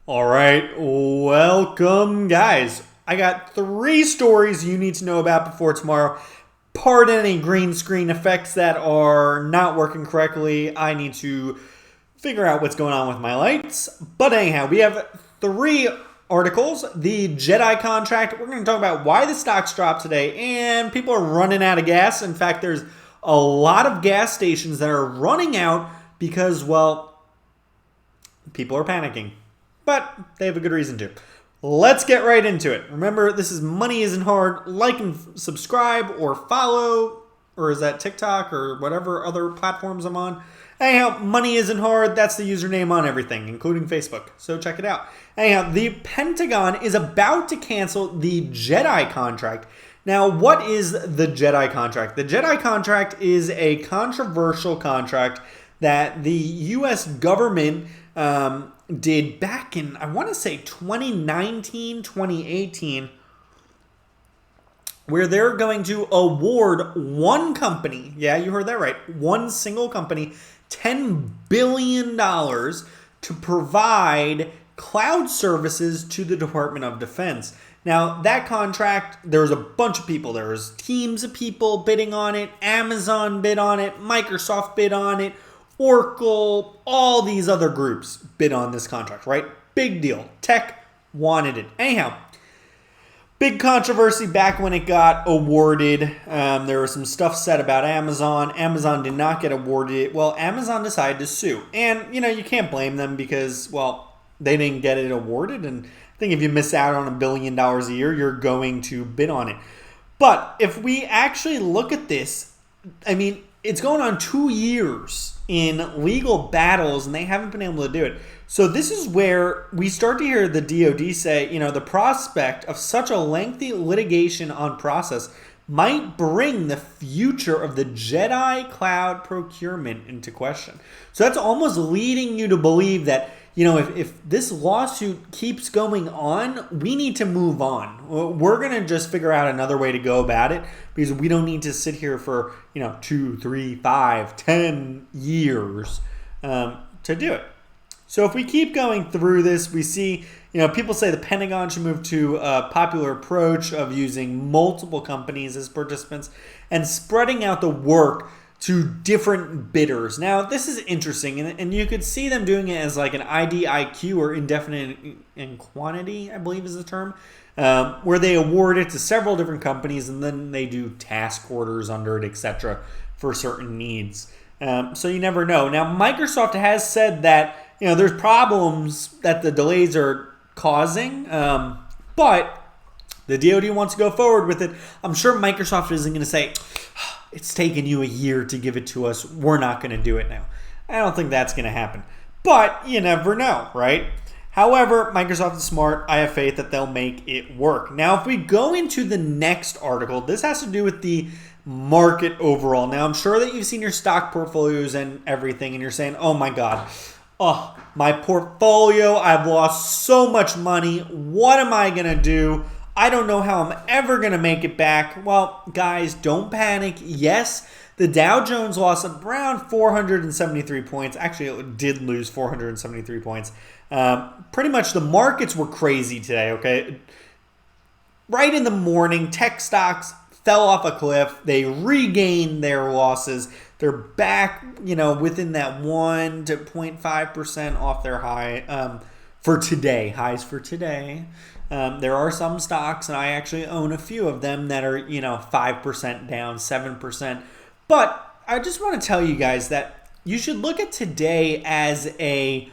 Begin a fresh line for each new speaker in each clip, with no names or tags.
All right, welcome, guys. I got 3 stories you need to know about before tomorrow. Pardon any green screen effects that are not working correctly. I need to figure out what's going on with my lights. But anyhow, we have 3 articles. The JEDI contract. We're going to talk about why the stocks dropped today, and people are running out of gas. In fact, there's a lot of gas stations that are running out because, well, people are panicking. But they have a good reason to. Let's get right into it. Remember, this is Money Isn't Hard. Like and subscribe or follow, or is that TikTok or whatever other platforms I'm on? Anyhow, Money Isn't Hard. That's the username on everything, including Facebook. So check it out. Anyhow, the Pentagon is about to cancel the JEDI contract. Now, what is the JEDI contract? The JEDI contract is a controversial contract that the U.S. government did back in, I want to say 2019, 2018, where they're going to award one company, yeah, you heard that right, one single company, $10 billion to provide cloud services to the Department of Defense. Now, that contract, there was a bunch of people. There was teams of people bidding on it. Amazon bid on it. Microsoft bid on it. Oracle, all these other groups bid on this contract, right? Big deal. Tech wanted it. Anyhow, big controversy back when it got awarded. There was some stuff said about Amazon. Amazon did not get awarded it. Well, Amazon decided to sue. And, you can't blame them because, well, they didn't get it awarded. And I think if you miss out on $1 billion a year, you're going to bid on it. But if we actually look at this, it's going on 2 years in legal battles, and they haven't been able to do it. So this is where we start to hear the DoD say, the prospect of such a lengthy litigation on process might bring the future of the JEDI cloud procurement into question. So that's almost leading you to believe that, if this lawsuit keeps going on, we need to move on. We're going to just figure out another way to go about it because we don't need to sit here for, 2, 3, 5, 10 years to do it. So if we keep going through this, we see, people say the Pentagon should move to a popular approach of using multiple companies as participants and spreading out the work to different bidders. Now, this is interesting, and you could see them doing it as like an IDIQ or indefinite in quantity, I believe is the term, where they award it to several different companies and then they do task orders under it, etc., for certain needs. So you never know. Now, Microsoft has said that there's problems that the delays are causing, but the DoD wants to go forward with it. I'm sure Microsoft isn't going to say, it's taken you a year to give it to us, we're not going to do it now. I don't think that's going to happen. But you never know, right? However, Microsoft is smart. I have faith that they'll make it work. Now, if we go into the next article, this has to do with the market overall. Now, I'm sure that you've seen your stock portfolios and everything, and you're saying, oh my God, my portfolio, I've lost so much money. What am I going to do? I don't know how I'm ever going to make it back. Well, guys, don't panic. Yes, the Dow Jones lost around 473 points. Actually, it did lose 473 points. Pretty much the markets were crazy today, okay? Right in the morning, tech stocks fell off a cliff. They regained their losses. They're back, within that 1 to 0.5% off their high for today. Highs for today. There are some stocks, and I actually own a few of them that are, 5% down, 7%. But I just want to tell you guys that you should look at today as a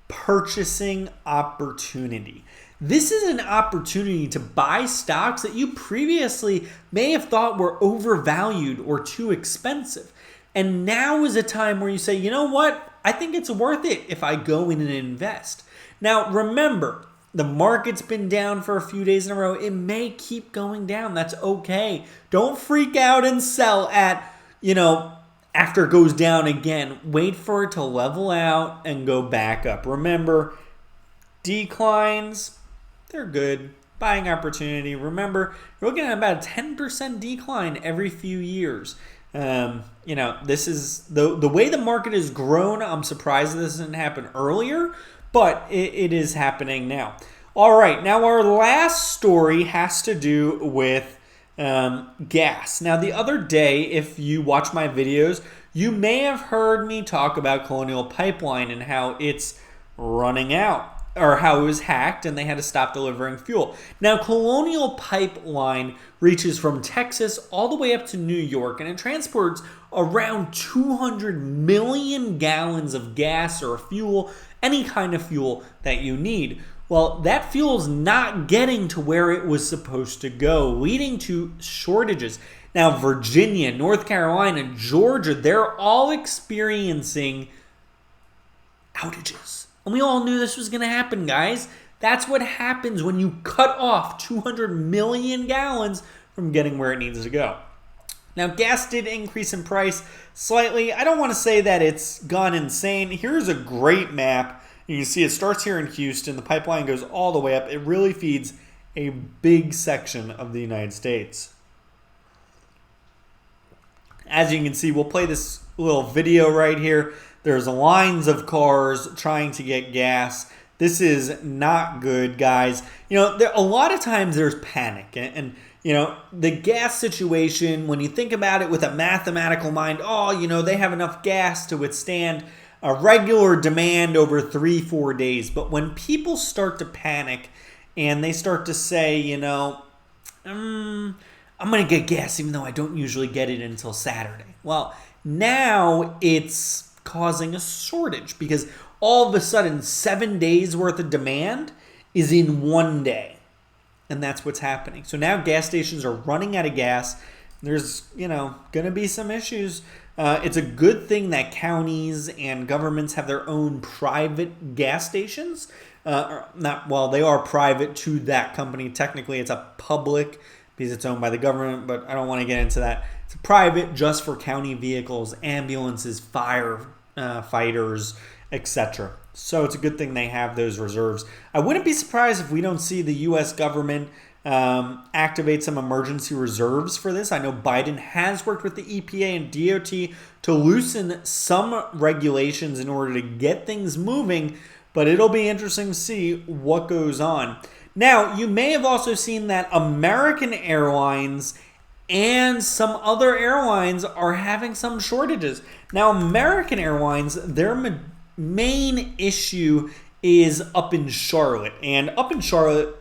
purchasing opportunity. This is an opportunity to buy stocks that you previously may have thought were overvalued or too expensive. And now is a time where you say, you know what? I think it's worth it if I go in and invest. Now, remember, the market's been down for a few days in a row. It may keep going down. That's okay. Don't freak out and sell at, after it goes down again. Wait for it to level out and go back up. Remember, declines, they're good. Buying opportunity. Remember, you're looking at about a 10% decline every few years. This is the way the market has grown. I'm surprised this didn't happen earlier. but it is happening now. All right, now our last story has to do with gas. Now, the other day, if you watch my videos, you may have heard me talk about Colonial Pipeline and how it's running out, or how it was hacked and they had to stop delivering fuel. Now, Colonial Pipeline reaches from Texas all the way up to New York, and it transports around 200 million gallons of gas or fuel, any kind of fuel that you need. Well, that fuel's not getting to where it was supposed to go, leading to shortages. Now, Virginia, North Carolina, Georgia, they're all experiencing outages. And we all knew this was going to happen, guys. That's what happens when you cut off 200 million gallons from getting where it needs to go. Now, gas did increase in price slightly. I don't want to say that it's gone insane. Here's a great map. You can see it starts here in Houston. The pipeline goes all the way up. It really feeds a big section of the United States. As you can see, we'll play this little video right here. There's lines of cars trying to get gas. This is not good, guys. You know, a lot of times there's panic. And you know, the gas situation, when you think about it with a mathematical mind, oh, you know, they have enough gas to withstand a regular demand over 3-4 days. But when people start to panic and they start to say, you know, I'm going to get gas even though I don't usually get it until Saturday. Well, now it's causing a shortage because all of a sudden 7 days worth of demand is in 1 day. And that's what's happening. So now gas stations are running out of gas. There's, you know, going to be some issues. It's a good thing that counties and governments have their own private gas stations. They are private to that company. Technically, it's a public because it's owned by the government, but I don't want to get into that. It's private just for county vehicles, ambulances, fire fighters, etc. So it's a good thing they have those reserves. I wouldn't be surprised if we don't see the U.S. government activate some emergency reserves for this. I know Biden has worked with the EPA and DOT to loosen some regulations in order to get things moving, but it'll be interesting to see what goes on. Now, you may have also seen that American Airlines and some other airlines are having some shortages. Now, American Airlines, their main issue is up in Charlotte. And up in Charlotte,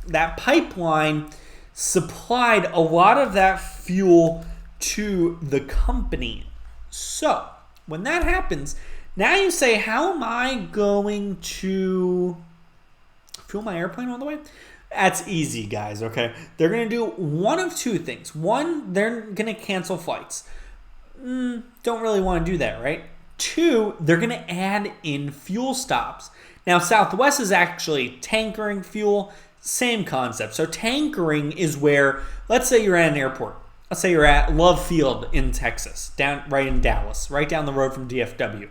that pipeline supplied a lot of that fuel to the company. So, when that happens, now you say, how am I going to fuel my airplane all the way? That's easy, guys, okay? They're going to do one of two things. One, they're going to cancel flights. Don't really want to do that, right? Two, they're going to add in fuel stops. Now, Southwest is actually tankering fuel. Same concept. So tankering is where, let's say you're at an airport. Let's say you're at Love Field in Texas, right in Dallas, right down the road from DFW.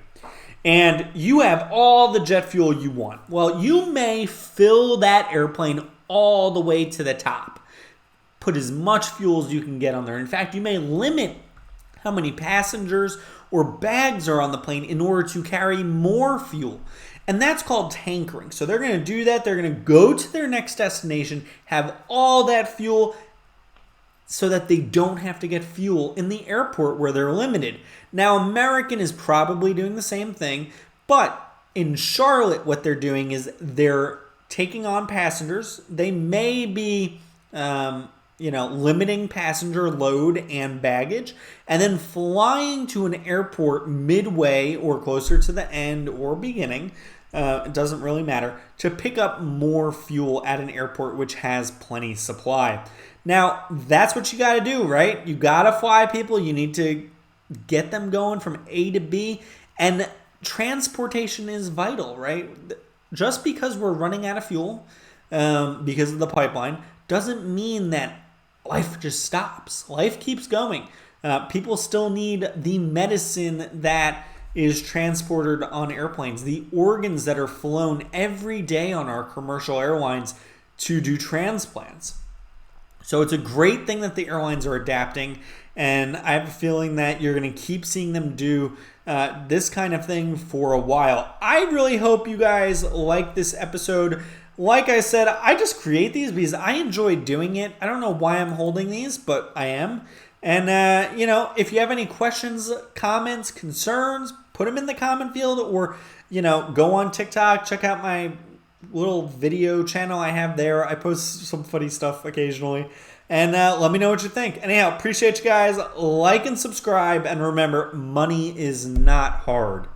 And you have all the jet fuel you want. Well, you may fill that airplane all the way to the top. Put as much fuel as you can get on there. In fact, you may limit how many passengers or bags are on the plane in order to carry more fuel. And that's called tankering. So they're going to do that. They're going to go to their next destination, have all that fuel so that they don't have to get fuel in the airport where they're limited. Now, American is probably doing the same thing, but in Charlotte, what they're doing is they're taking on passengers. They may be, limiting passenger load and baggage, and then flying to an airport midway or closer to the end or beginning. It doesn't really matter, to pick up more fuel at an airport which has plenty supply. Now, that's what you got to do, right? You got to fly people. You need to get them going from A to B, and transportation is vital, right? Just because we're running out of fuel because of the pipeline doesn't mean that life just stops. Life keeps going. People still need the medicine that is transported on airplanes, the organs that are flown every day on our commercial airlines to do transplants. So it's a great thing that the airlines are adapting, and I have a feeling that you're going to keep seeing them do this kind of thing for a while. I really hope you guys like this episode. Like I said, I just create these because I enjoy doing it. I don't know why I'm holding these, but I am. And, if you have any questions, comments, concerns, put them in the comment field, or, go on TikTok, check out my little video channel I have there. I post some funny stuff occasionally. And let me know what you think. Anyhow, appreciate you guys. Like and subscribe. And remember, money is not hard.